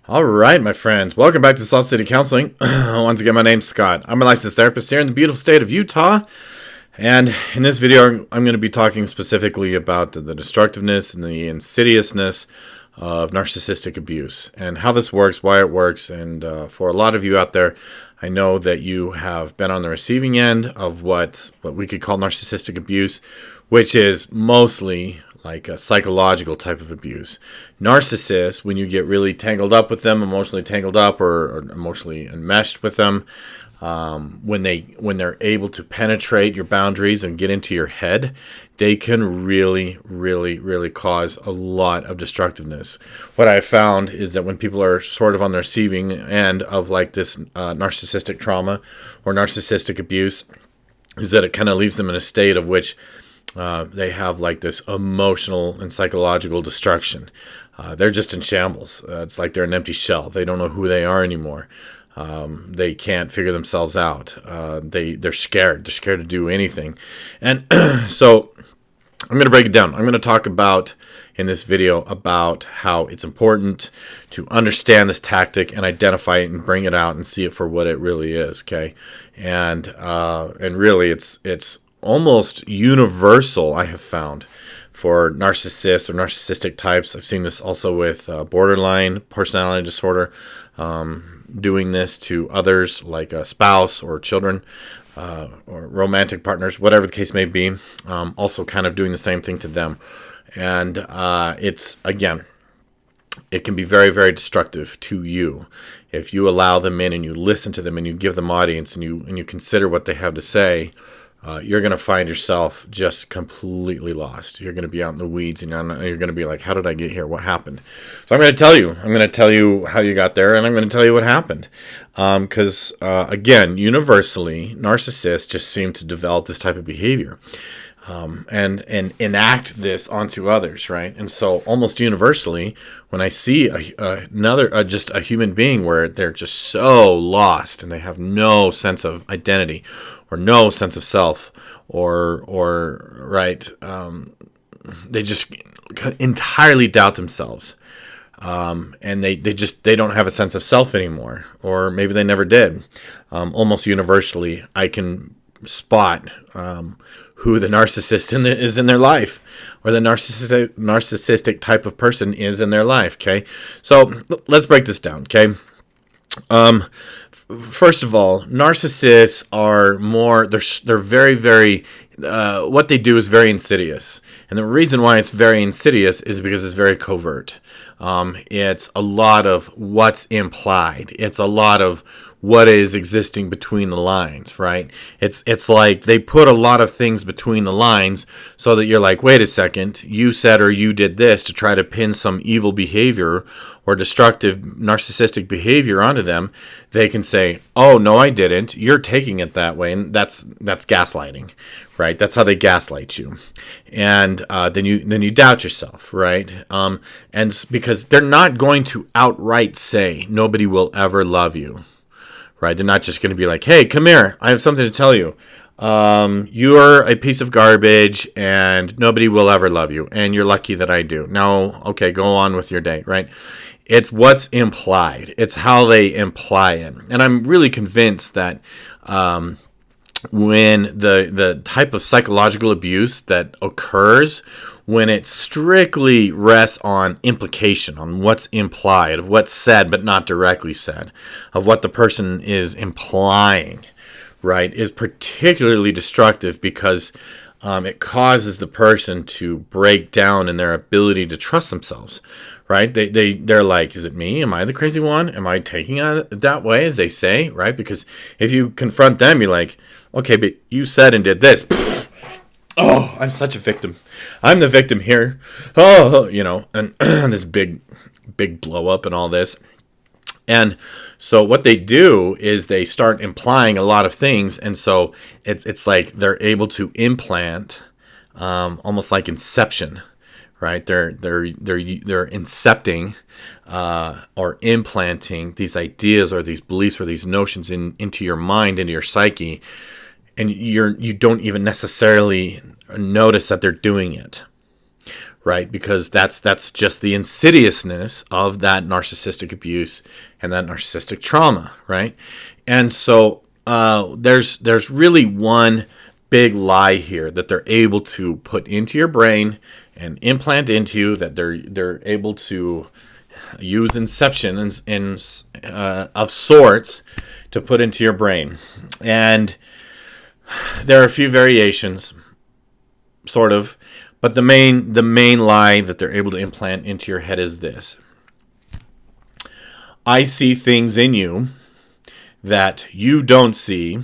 All right, my friends. Welcome back to Salt City Counseling. Once again, my name's Scott. I'm a licensed therapist here in the beautiful state of Utah. And in this video, I'm going to be talking specifically about the destructiveness and the insidiousness of narcissistic abuse and how this works, why it works. And for a lot of you out there, I know that you have been on the receiving end of what we could call narcissistic abuse, which is mostly like a psychological type of abuse. Narcissists, when you get really tangled up with them, emotionally tangled up or emotionally enmeshed with them, when they're able to penetrate your boundaries and get into your head, they can really cause a lot of destructiveness. What I found is that when people are sort of on the receiving end of like this narcissistic trauma or narcissistic abuse, is that it kind of leaves them in a state of which they have like this emotional and psychological destruction. They're just in shambles. It's like they're an empty shell. They don't know who they are anymore. They can't figure themselves out. They're scared. They're scared to do anything. And so I'm going to break it down. I'm going to talk about in this video about how it's important to understand this tactic and identify it and bring it out and see it for what it really is. Okay. And really it's almost universal, I have found, for narcissists or narcissistic types. I've seen this also with borderline personality disorder, doing this to others like a spouse or children or romantic partners, whatever the case may be, also kind of doing the same thing to them. And it's, again, it can be very destructive to you if you allow them in and you listen to them and you give them audience and you consider what they have to say. You're going to find yourself just completely lost. You're going to be out in the weeds and you're going to be like, how did I get here? What happened? So I'm going to tell you. I'm going to tell you how you got there, and I'm going to tell you what happened. Because, again, universally, narcissists just seem to develop this type of behavior and enact this onto others, right? And so almost universally, when I see just a human being where they're just so lost and they have no sense of identity or no sense of self or right, they just entirely doubt themselves. And they don't have a sense of self anymore, or maybe they never did. Almost universally, I can spot who the narcissist is in their life, or the narcissistic type of person is in their life. Okay, so let's break this down. Okay, first of all, narcissists are more. They're very. What they do is very insidious, and the reason why it's very insidious is because it's very covert. It's a lot of what's implied. It's a lot of what is existing between the lines, right? It's like they put a lot of things between the lines so that you're like, wait a second, you said or you did this to try to pin some evil behavior or destructive narcissistic behavior onto them. They can say, oh, no, I didn't. You're taking it that way. And that's gaslighting, right? That's how they gaslight you. And then you doubt yourself, right? And because they're not going to outright say nobody will ever love you. Right? They're not just going to be like, hey, come here. I have something to tell you. You're a piece of garbage and nobody will ever love you. And you're lucky that I do. No, okay, go on with your day, right? It's what's implied. It's how they imply it. And I'm really convinced that when the type of psychological abuse that occurs, when it strictly rests on implication, on what's implied, of what's said but not directly said, of what the person is implying, right, is particularly destructive because it causes the person to break down in their ability to trust themselves, right? They're like, is it me? Am I the crazy one? Am I taking it that way, as they say, right? Because if you confront them, you're like, okay, but you said and did this. Oh, I'm such a victim. I'm the victim here. Oh, and this big blow up and all this. And so what they do is they start implying a lot of things. And so it's like they're able to implant, almost like inception, right? They're incepting or implanting these ideas or these beliefs or these notions into your mind, into your psyche. And you don't even necessarily notice that they're doing it, right? Because that's just the insidiousness of that narcissistic abuse and that narcissistic trauma, right? And so there's really one big lie here that they're able to put into your brain and implant into you, that they're able to use inception of sorts to put into your brain. And there are a few variations, sort of, but the main lie that they're able to implant into your head is this: I see things in you that you don't see,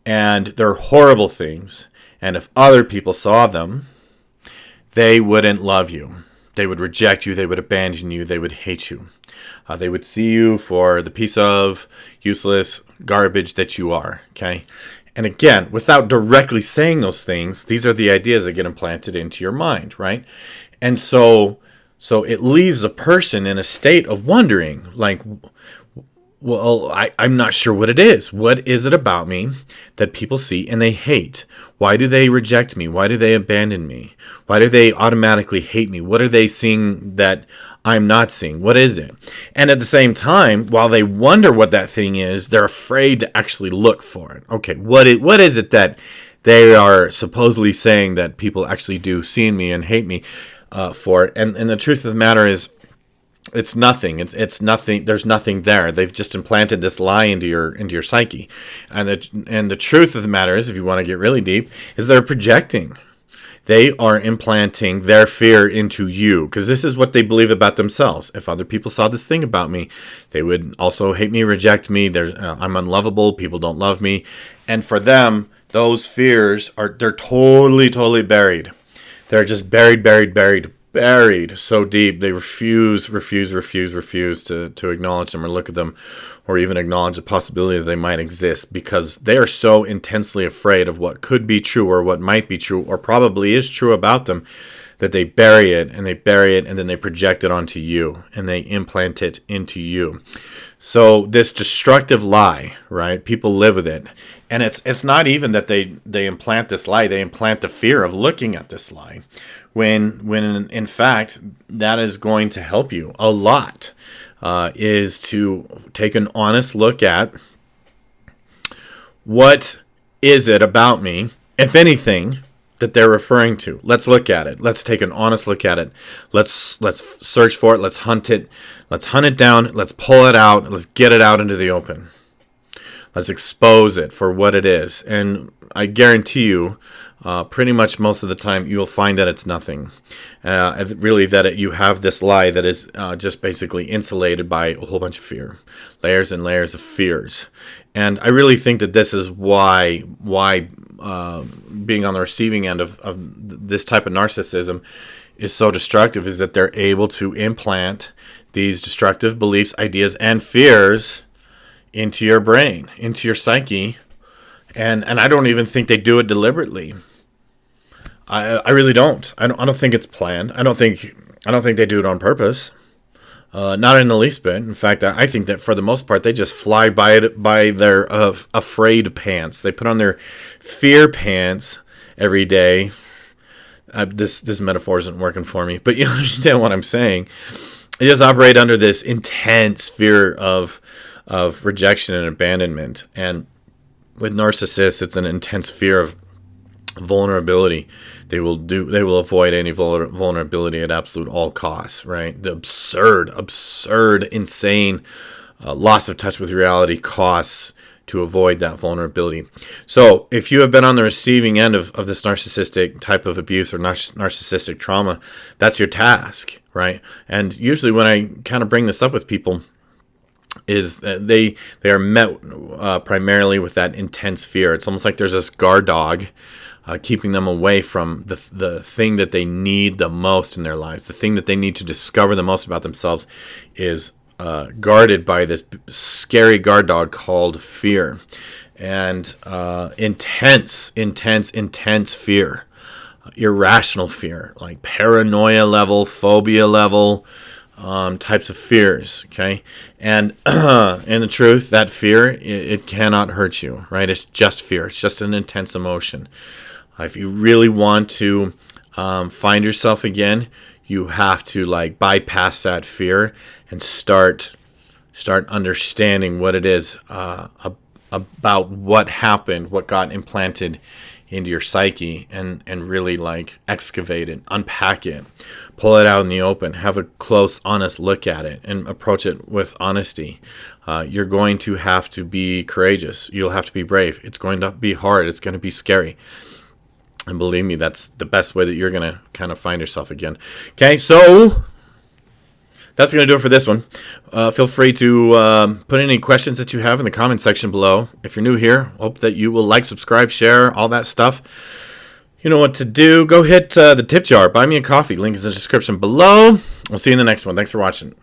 and they're horrible things, and if other people saw them, they wouldn't love you. They would reject you, they would abandon you, they would hate you. They would see you for the piece of useless garbage that you are, okay? And again, without directly saying those things, these are the ideas that get implanted into your mind, right? And so it leaves a person in a state of wondering, like, well, I'm not sure what it is. What is it about me that people see and they hate? Why do they reject me? Why do they abandon me? Why do they automatically hate me? What are they seeing that I'm not seeing? What is it? And at the same time, while they wonder what that thing is, they're afraid to actually look for it. Okay, what is it that they are supposedly saying that people actually do see in me and hate me for? And the truth of the matter is, it's nothing. It's nothing. There's nothing there. They've just implanted this lie into your psyche, and the truth of the matter is, if you want to get really deep, is they're projecting. They are implanting their fear into you, because this is what they believe about themselves. If other people saw this thing about me, they would also hate me, reject me. I'm unlovable. People don't love me, and for them, those fears they're totally buried. They're just buried so deep they refuse to acknowledge them or look at them or even acknowledge the possibility that they might exist, because they are so intensely afraid of what could be true or what might be true or probably is true about them that they bury it and then they project it onto you and they implant it into you. So this destructive lie, right? People live with it. And it's not even that they implant this lie, they implant the fear of looking at this lie. When in fact, that is going to help you a lot, is to take an honest look at what is it about me, if anything, that they're referring to. Let's look at it. Let's take an honest look at it. Let's search for it. Let's hunt it. Let's hunt it down. Let's pull it out. Let's get it out into the open. Let's expose it for what it is. And I guarantee you, pretty much most of the time, you'll find that it's nothing. Really, that you have this lie that is just basically insulated by a whole bunch of fear. Layers and layers of fears. And I really think that this is why being on the receiving end of this type of narcissism is so destructive, is that they're able to implant these destructive beliefs, ideas, and fears into your brain, into your psyche, and I don't even think they do it deliberately. I really don't. I don't think it's planned. I don't think they do it on purpose. Not in the least bit. In fact, I think that for the most part, they just fly by their afraid pants. They put on their fear pants every day. This metaphor isn't working for me, but you understand what I'm saying. They just operate under this intense fear of rejection and abandonment. And with narcissists, it's an intense fear of vulnerability. They will avoid any vulnerability at absolute all costs, right? The absurd, insane loss of touch with reality costs to avoid that vulnerability. So if you have been on the receiving end of this narcissistic type of abuse or narcissistic trauma, that's your task, right? And usually when I kind of bring this up with people, is that they are met primarily with that intense fear. It's almost like there's this guard dog keeping them away from the thing that they need the most in their lives. The thing that they need to discover the most about themselves is guarded by this scary guard dog called fear. And intense fear. Irrational fear, like paranoia level, phobia level, types of fears, okay? And in the truth, that fear, it cannot hurt you, right? It's just fear. It's just an intense emotion. If you really want to find yourself again, you have to like bypass that fear and start understanding what it is about what happened, what got implanted into your psyche, and really like excavate it, unpack it, pull it out in the open, have a close, honest look at it, and approach it with honesty. You're going to have to be courageous. You'll have to be brave. It's going to be hard. It's going to be scary. And believe me, that's the best way that you're going to kind of find yourself again. Okay, so that's going to do it for this one. Feel free to put any questions that you have in the comment section below. If you're new here, hope that you will like, subscribe, share, all that stuff. You know what to do. Go hit the tip jar. Buy me a coffee. Link is in the description below. We'll see you in the next one. Thanks for watching.